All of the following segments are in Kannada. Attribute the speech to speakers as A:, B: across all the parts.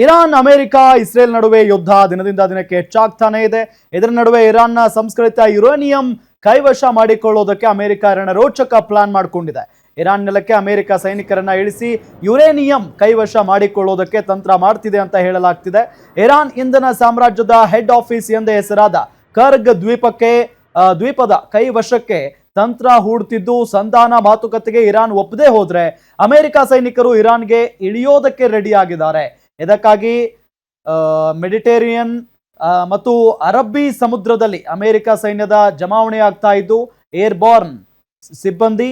A: ಇರಾನ್ ಅಮೆರಿಕ ಇಸ್ರೇಲ್ ನಡುವೆ ಯುದ್ಧ ದಿನದಿಂದ ದಿನಕ್ಕೆ ಹೆಚ್ಚಾಗ್ತಾನೆ ಇದೆ. ಇದರ ನಡುವೆ ಇರಾನ್ನ ಸಂಸ್ಕೃತ ಯುರೇನಿಯಂ ಕೈವಶ ಮಾಡಿಕೊಳ್ಳೋದಕ್ಕೆ ಅಮೆರಿಕ ರೋಚಕ ಪ್ಲಾನ್ ಮಾಡಿಕೊಂಡಿದೆ. ಇರಾನ್ ನೆಲಕ್ಕೆ ಅಮೆರಿಕ ಸೈನಿಕರನ್ನ ಇಳಿಸಿ ಯುರೇನಿಯಂ ಕೈವಶ ಮಾಡಿಕೊಳ್ಳೋದಕ್ಕೆ ತಂತ್ರ ಮಾಡ್ತಿದೆ ಅಂತ ಹೇಳಲಾಗ್ತಿದೆ. ಇರಾನ್ ಇಂಧನ ಸಾಮ್ರಾಜ್ಯದ ಹೆಡ್ ಆಫೀಸ್ ಎಂದೇ ಹೆಸರಾದ ಕರ್ಗ್ ದ್ವೀಪದ ಕೈವಶಕ್ಕೆ ತಂತ್ರ ಹೂಡ್ತಿದ್ದು, ಸಂಧಾನ ಮಾತುಕತೆಗೆ ಇರಾನ್ ಒಪ್ಪದೇ ಹೋದ್ರೆ ಅಮೆರಿಕ ಸೈನಿಕರು ಇರಾನ್ಗೆ ಇಳಿಯೋದಕ್ಕೆ ರೆಡಿ ಆಗಿದ್ದಾರೆ. ಇದಕ್ಕಾಗಿ ಮೆಡಿಟೇರಿಯನ್ ಮತ್ತು ಅರಬ್ಬಿ ಸಮುದ್ರದಲ್ಲಿ ಅಮೆರಿಕ ಸೈನ್ಯದ ಜಮಾವಣೆ ಆಗ್ತಾ ಇದ್ದು, ಏರ್ಬೋರ್ನ್ ಸಿಬ್ಬಂದಿ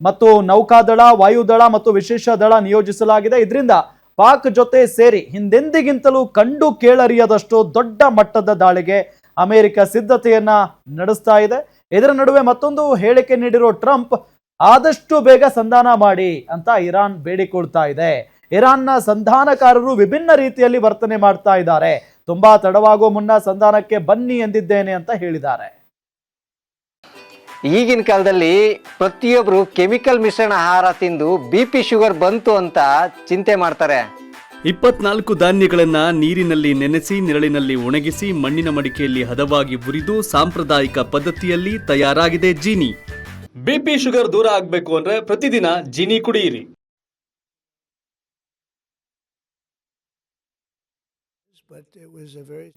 A: ಮತ್ತು ನೌಕಾದಳ, ವಾಯುದಳ ಮತ್ತು ವಿಶೇಷ ದಳ ನಿಯೋಜಿಸಲಾಗಿದೆ. ಇದರಿಂದ ಪಾಕ್ ಜೊತೆ ಸೇರಿ ಹಿಂದೆಂದಿಗಿಂತಲೂ ಕಂಡು ಕೇಳರಿಯದಷ್ಟು ದೊಡ್ಡ ಮಟ್ಟದ ದಾಳಿಗೆ ಅಮೆರಿಕ ಸಿದ್ಧತೆಯನ್ನ ನಡೆಸ್ತಾ ಇದೆ. ಇದರ ನಡುವೆ ಮತ್ತೊಂದು ಹೇಳಿಕೆ ನೀಡಿರೋ ಟ್ರಂಪ್, ಆದಷ್ಟು ಬೇಗ ಸಂಧಾನ ಮಾಡಿ ಅಂತ ಇರಾನ್ ಬೇಡಿಕೊಳ್ತಾ ಇದೆ. ಇರಾನ್ನ ಸಂಧಾನಕಾರರು ವಿಭಿನ್ನ ರೀತಿಯಲ್ಲಿ ವರ್ತನೆ ಮಾಡ್ತಾ ಇದ್ದಾರೆ. ತುಂಬಾ ತಡವಾಗುವ ಮುನ್ನ ಸಂಧಾನಕ್ಕೆ ಬನ್ನಿ ಎಂದಿದ್ದೇನೆ ಅಂತ ಹೇಳಿದ್ದಾರೆ.
B: ಈಗಿನ ಕಾಲದಲ್ಲಿ ಪ್ರತಿಯೊಬ್ಬರು ಕೆಮಿಕಲ್ ಮಿಶ್ರಣ ಆಹಾರ ತಿಂದು BP ಶುಗರ್ ಬಂತು ಅಂತ ಚಿಂತೆ ಮಾಡ್ತಾರೆ.
C: 24 ಧಾನ್ಯಗಳನ್ನ ನೀರಿನಲ್ಲಿ ನೆನೆಸಿ ನೆರಳಿನಲ್ಲಿ ಒಣಗಿಸಿ ಮಣ್ಣಿನ ಮಡಿಕೆಯಲ್ಲಿ ಹದವಾಗಿ ಹುರಿದು ಸಾಂಪ್ರದಾಯಿಕ ಪದ್ಧತಿಯಲ್ಲಿ ತಯಾರಾಗಿದೆ ಜೀನಿ. BP ಶುಗರ್ ದೂರ ಆಗ್ಬೇಕು ಅಂದ್ರೆ ಪ್ರತಿದಿನ ಜೀನಿ ಕುಡಿಯಿರಿ.
D: But it was a very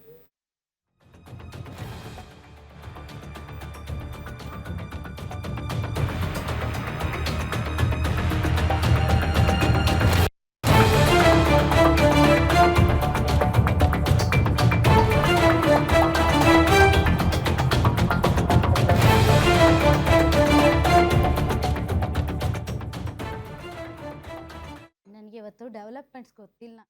E: ನನಗೆ ಇವತ್ತು ಡೆವಲಪ್ಮೆಂಟ್ಸ್ ಗೊತ್ತಿಲ್ಲ.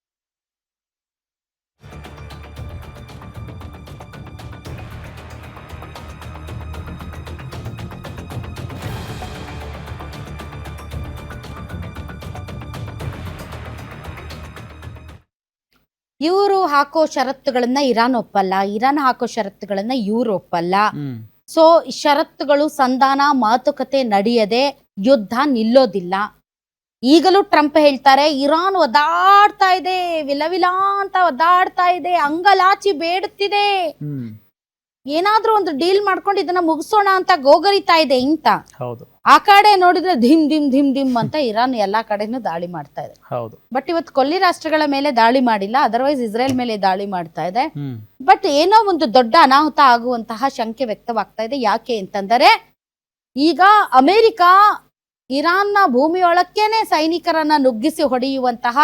E: ಇವರು ಹಾಕೋ ಷರತ್ತುಗಳನ್ನ ಇರಾನ್ ಒಪ್ಪಲ್ಲ, ಇರಾನ್ ಹಾಕೋ ಷರತ್ತುಗಳನ್ನ ಇವ್ರು ಒಪ್ಪಲ್ಲ. ಸೊ ಷರತ್ತುಗಳು, ಸಂಧಾನ, ಮಾತುಕತೆ ನಡೆಯದೆ ಯುದ್ಧ ನಿಲ್ಲೋದಿಲ್ಲ. ಈಗಲೂ ಟ್ರಂಪ್ ಹೇಳ್ತಾರೆ, ಇರಾನ್ ಒದ್ದಾಡ್ತಾ ಇದೆ, ವಿಲವಿಲ ಅಂತ ಒದ್ದಾಡ್ತಾ ಇದೆ, ಅಂಗಲಾಚಿ ಬೇಡುತ್ತಿದೆ, ಏನಾದ್ರೂ ಒಂದು ಡೀಲ್ ಮಾಡ್ಕೊಂಡು ಇದನ್ನ ಮುಗಿಸೋಣ ಅಂತ ಗೋಗರಿತಾ ಇದೆ ಅಂತ. ಆ ಕಡೆ ನೋಡಿದ್ರೆ ಧಿಮ್ ಧಿಮ್ ಧಿಮ್ ಧಿಮ್ ಅಂತ ಇರಾನ್ ಎಲ್ಲಾ ಕಡೆನೂ ದಾಳಿ ಮಾಡ್ತಾ ಇದೆ. ಬಟ್ ಇವತ್ತು ಕೊಲ್ಲಿ ರಾಷ್ಟ್ರಗಳ ಮೇಲೆ ದಾಳಿ ಮಾಡಿಲ್ಲ, ಅದರ್ವೈಸ್ ಇಸ್ರೇಲ್ ಮೇಲೆ ದಾಳಿ ಮಾಡ್ತಾ ಇದೆ. ಬಟ್ ಏನೋ ಒಂದು ದೊಡ್ಡ ಅನಾಹುತ ಆಗುವಂತಹ ಶಂಕೆ ವ್ಯಕ್ತವಾಗ್ತಾ ಇದೆ. ಯಾಕೆ ಅಂತಂದರೆ, ಈಗ ಅಮೆರಿಕ ಇರಾನ್ನ ಭೂಮಿಯೊಳಕ್ಕೇನೆ ಸೈನಿಕರನ್ನ ನುಗ್ಗಿಸಿ ಹೊಡೆಯುವಂತಹ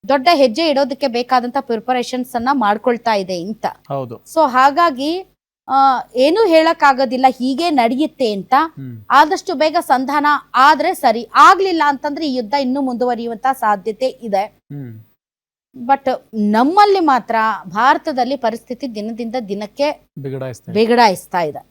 E: ದೊಡ್ಡ ಹೆಜ್ಜೆ ಇಡೋದಕ್ಕೆ ಬೇಕಾದಂತ ಪ್ರಿಪರೇಷನ್ಸ್ ಅನ್ನ ಮಾಡ್ಕೊಳ್ತಾ ಇದೆ ಅಂತ. ಸೊ ಹಾಗಾಗಿ ಏನು ಹೇಳಕ್ ಆಗೋದಿಲ್ಲ, ಹೀಗೆ ನಡೆಯುತ್ತೆ ಅಂತ. ಆದಷ್ಟು ಬೇಗ ಸಂಧಾನ ಆದ್ರೆ ಸರಿ, ಆಗ್ಲಿಲ್ಲ ಅಂತಂದ್ರೆ ಈ ಯುದ್ಧ ಇನ್ನೂ ಮುಂದುವರಿಯುವಂತ ಸಾಧ್ಯತೆ ಇದೆ. ಬಟ್ ನಮ್ಮಲ್ಲಿ ಮಾತ್ರ ಭಾರತದಲ್ಲಿ ಪರಿಸ್ಥಿತಿ ದಿನದಿಂದ ದಿನಕ್ಕೆ ಬಿಗಡಾಯಿಸ್ತಾ ಇದೆ.